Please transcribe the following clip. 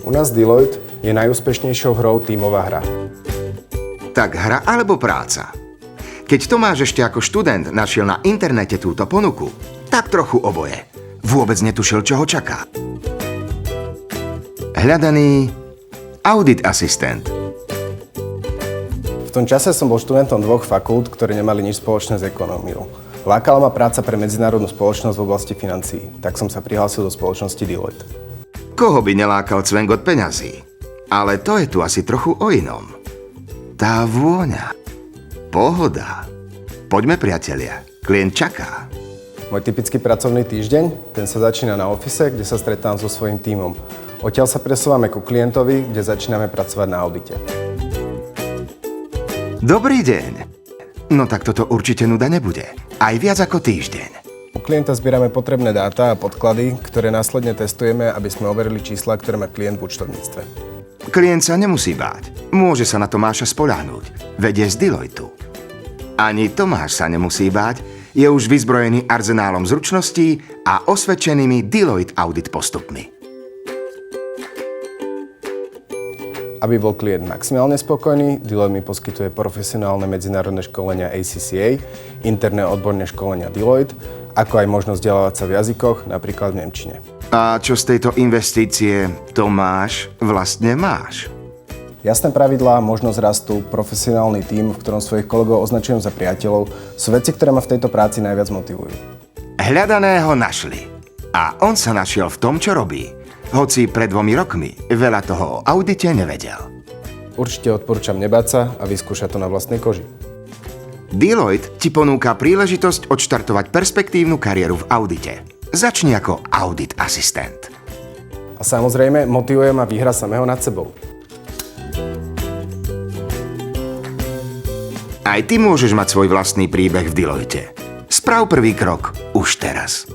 U nás Deloitte je najúspešnejšou hrou tímová hra. Tak hra alebo práca? Keď Tomáš ešte ako študent našiel na internete túto ponuku, tak trochu oboje. Vôbec netušil, čo ho čaká. Hľadaný audit asistent. V tom čase som bol študentom 2 fakult, ktoré nemali nič spoločné s ekonómiou. Lákala ma práca pre medzinárodnú spoločnosť v oblasti financií, tak som sa prihlásil do spoločnosti Deloitte. Koho by nelákal cvenk od peňazí? Ale to je tu asi trochu o inom. Tá vôňa. Pohoda. Poďme, priatelia. Klient čaká. Môj typický pracovný týždeň, ten sa začína na office, kde sa stretám so svojím tímom. Odtiaľ sa presúvame ku klientovi, kde začíname pracovať na audite. Dobrý deň. No tak toto určite nuda nebude. Aj viac ako týždeň. U klienta zbierame potrebné dáta a podklady, ktoré následne testujeme, aby sme overili čísla, ktoré má klient v účtovníctve. Klient sa nemusí báť. Môže sa na Tomáša spoľahnúť. Vedie z Deloittu. Ani Tomáš sa nemusí báť. Je už vyzbrojený arzenálom zručností a osvedčenými Deloitte audit postupmi. Aby bol klient maximálne spokojný, Deloitte mi poskytuje profesionálne medzinárodné školenia ACCA, interné odborné školenia Deloitte, ako aj možnosť vzdelávať sa v jazykoch, napríklad v nemčine. A čo z tejto investície, Tomáš, vlastne máš? Jasné pravidlá, možnosť rastu, profesionálny tím, v ktorom svojich kolegov označujem za priateľov, sú veci, ktoré ma v tejto práci najviac motivujú. Hľadaného našli. A on sa našiel v tom, čo robí. Hoci pred 2 rokmi veľa toho o audite nevedel. Určite odporúčam nebáť sa a vyskúšať to na vlastnej koži. Deloitte ti ponúka príležitosť odštartovať perspektívnu kariéru v audite. Začni ako audit asistent. A samozrejme, motivuje ma výhra samého nad sebou. Aj ty môžeš mať svoj vlastný príbeh v Deloitte. Sprav prvý krok už teraz.